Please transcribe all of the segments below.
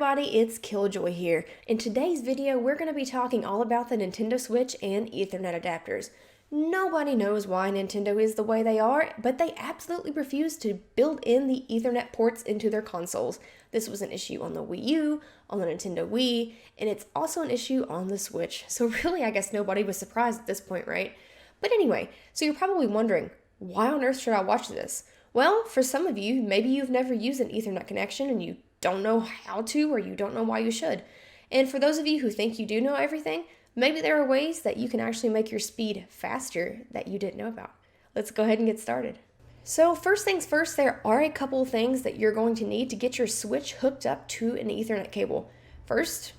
everybody, it's Killjoy here. In today's video, we're going to be talking all about the Nintendo Switch and Ethernet adapters. Nobody knows why Nintendo is the way they are, but they absolutely refuse to build in the Ethernet ports into their consoles. This was an issue on the Wii U, on the Nintendo Wii, and it's also an issue on the Switch. So really, I guess nobody was surprised at this point, right? But anyway, so you're probably wondering, why on earth should I watch this? Well, for some of you, maybe you've never used an Ethernet connection and you don't know how to, or you don't know why you should. And for those of you who think you do know everything, maybe there are ways that you can actually make your speed faster that you didn't know about. Let's go ahead and get started. So first things first, there are a couple of things that you're going to need to get your Switch hooked up to an Ethernet cable. First,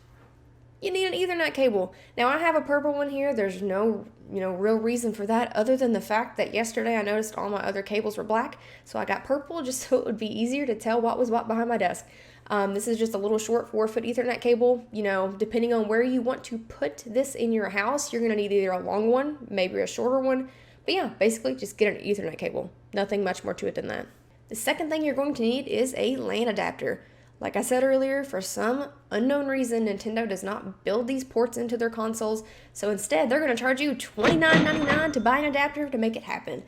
you need an Ethernet cable. Now I have a purple one here. There's no, real reason for that other than the fact that yesterday I noticed all my other cables were black. So I got purple just so it would be easier to tell what was what behind my desk. This is just a little short 4-foot Ethernet cable. Depending on where you want to put this in your house, you're going to need either a long one, maybe a shorter one. But yeah, basically just get an Ethernet cable. Nothing much more to it than that. The second thing you're going to need is a LAN adapter. Like I said earlier, for some unknown reason, Nintendo does not build these ports into their consoles, so instead they're going to charge you $29.99 to buy an adapter to make it happen.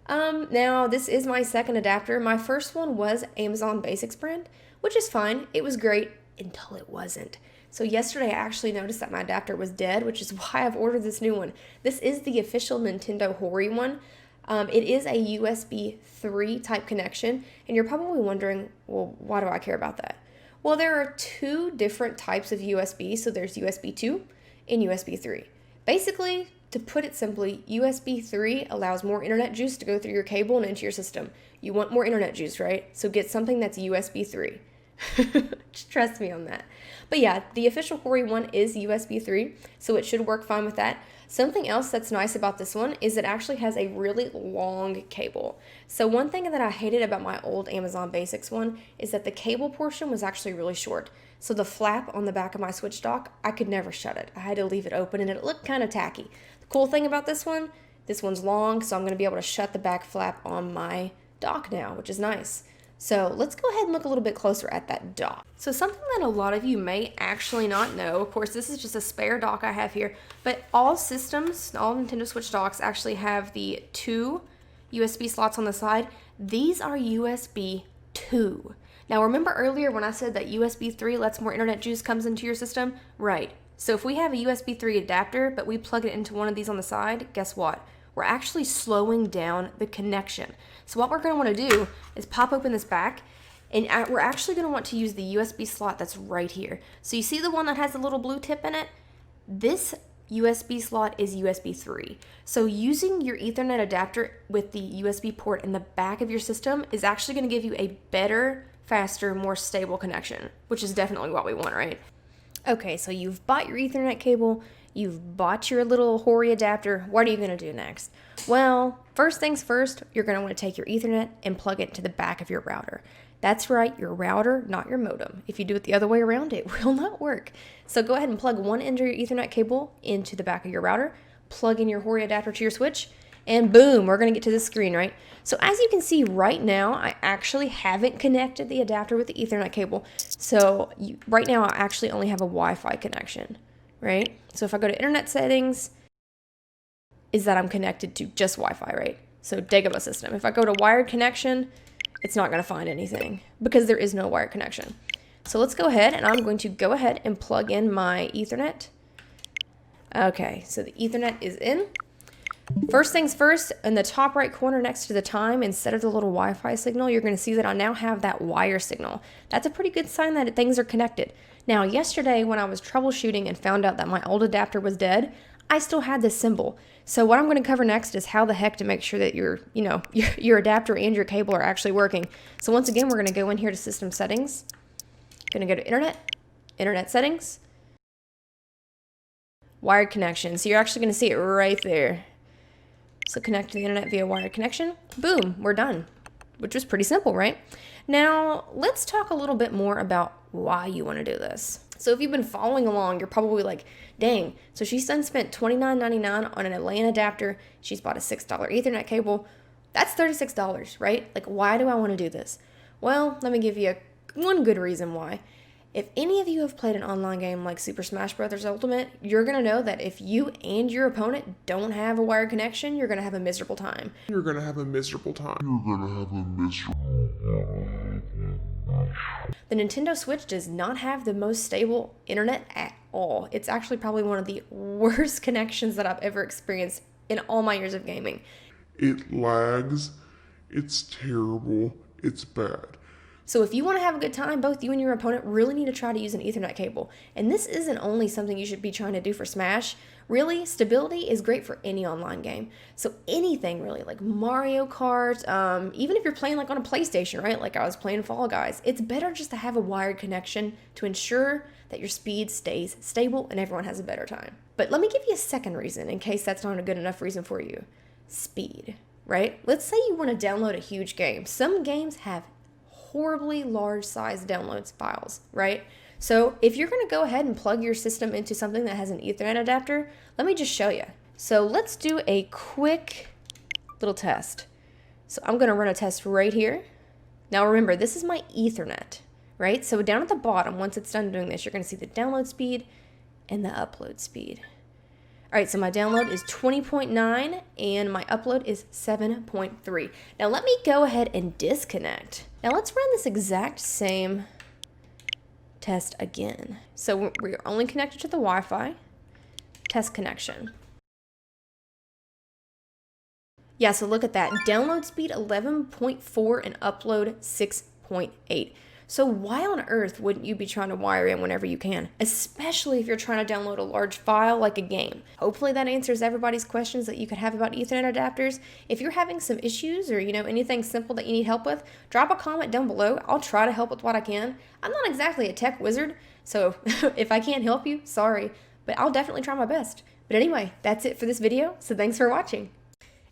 Now, this is my second adapter. My first one was Amazon Basics brand, which is fine. It was great until it wasn't. So yesterday I actually noticed that my adapter was dead, which is why I've ordered this new one. This is the official Nintendo HORI one. It is a USB 3 type connection, and you're probably wondering, well, why do I care about that? Well, there are two different types of USB, so there's USB 2 and USB 3. Basically, to put it simply, USB 3 allows more internet juice to go through your cable and into your system. You want more internet juice, right? So get something that's USB 3. Just trust me on that. But yeah, the official HORI one is USB 3, so it should work fine with that. Something else that's nice about this one is it actually has a really long cable. So one thing that I hated about my old Amazon Basics one is that the cable portion was actually really short. So the flap on the back of my Switch dock, I could never shut it. I had to leave it open and it looked kind of tacky. The cool thing about this one's long, so I'm going to be able to shut the back flap on my dock now, which is nice. So let's go ahead and look a little bit closer at that dock. So something that a lot of you may actually not know, of course this is just a spare dock I have here, but all systems, all Nintendo Switch docks actually have the 2 USB slots on the side. These are USB 2. Now remember earlier when I said that USB 3 lets more internet juice comes into your system? Right. So if we have a USB 3 adapter, but we plug it into one of these on the side, guess what? We're actually slowing down the connection. So what we're going to want to do is pop open this back, and we're actually going to want to use the USB slot that's right here. So you see the one that has the little blue tip in it? This USB slot is USB 3. So using your Ethernet adapter with the USB port in the back of your system is actually going to give you a better, faster, more stable connection, which is definitely what we want, right? Okay, so you've bought your Ethernet cable, you've bought your little HORI adapter. What are you going to do next? Well, first things first, you're going to want to take your Ethernet and plug it to the back of your router. That's right, your router, not your modem. If you do it the other way around, it will not work. So go ahead and plug one end of your Ethernet cable into the back of your router, plug in your HORI adapter to your Switch, and boom, we're going to get to this screen, right? So as you can see right now, I actually haven't connected the adapter with the Ethernet cable. So right now, I actually only have a Wi-Fi connection, right? So if I go to internet settings, is that I'm connected to just Wi-Fi, right? So Dagobah system. If I go to wired connection, it's not going to find anything because there is no wired connection. So let's go ahead, and I'm going to go ahead and plug in my Ethernet. Okay, so the Ethernet is in. First things first, in the top right corner next to the time, instead of the little Wi-Fi signal, you're going to see that I now have that wire signal. That's a pretty good sign that things are connected. Now, yesterday when I was troubleshooting and found out that my old adapter was dead, I still had this symbol. So what I'm going to cover next is how the heck to make sure that your adapter and your cable are actually working. So once again, we're going to go in here to System Settings. Going to go to Internet Settings, Wired Connection. So you're actually going to see it right there. So connect to the internet via wired connection. Boom, we're done. Which was pretty simple, right? Now, let's talk a little bit more about why you want to do this. So if you've been following along, you're probably like, dang, so she's done spent $29.99 on an LAN adapter. She's bought a $6 Ethernet cable. That's $36, right? Like, why do I want to do this? Well, let me give you one good reason why. If any of you have played an online game like Super Smash Bros. Ultimate, you're going to know that if you and your opponent don't have a wired connection, you're going to have a miserable time. You're gonna have a miserable time. The Nintendo Switch does not have the most stable internet at all. It's actually probably one of the worst connections that I've ever experienced in all my years of gaming. It lags. It's terrible. It's bad. So if you want to have a good time, both you and your opponent really need to try to use an Ethernet cable. And this isn't only something you should be trying to do for Smash. Really, stability is great for any online game. So anything really, like Mario Kart, even if you're playing like on a PlayStation, right? Like I was playing Fall Guys, it's better just to have a wired connection to ensure that your speed stays stable and everyone has a better time. But let me give you a second reason in case that's not a good enough reason for you. Speed, right? Let's say you want to download a huge game. Some games have horribly large size downloads files, right? So if you're going to go ahead and plug your system into something that has an Ethernet adapter, let me just show you. So let's do a quick little test. So I'm going to run a test right here. Now remember, this is my Ethernet, right? So down at the bottom, once it's done doing this, you're going to see the download speed and the upload speed. All right, so my download is 20.9 and my upload is 7.3. Now let me go ahead and disconnect. Now let's run this exact same test again. So we're only connected to the Wi-Fi. Test connection. Yeah, so look at that. Download speed 11.4 and upload 6.8. So why on earth wouldn't you be trying to wire in whenever you can, especially if you're trying to download a large file like a game? Hopefully that answers everybody's questions that you could have about Ethernet adapters. If you're having some issues or anything simple that you need help with, drop a comment down below. I'll try to help with what I can. I'm not exactly a tech wizard, so if I can't help you, sorry, but I'll definitely try my best. But anyway, that's it for this video, so thanks for watching.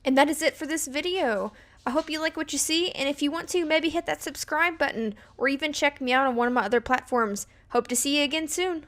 And that is it for this video. I hope you like what you see, and if you want to, maybe hit that subscribe button, or even check me out on one of my other platforms. Hope to see you again soon.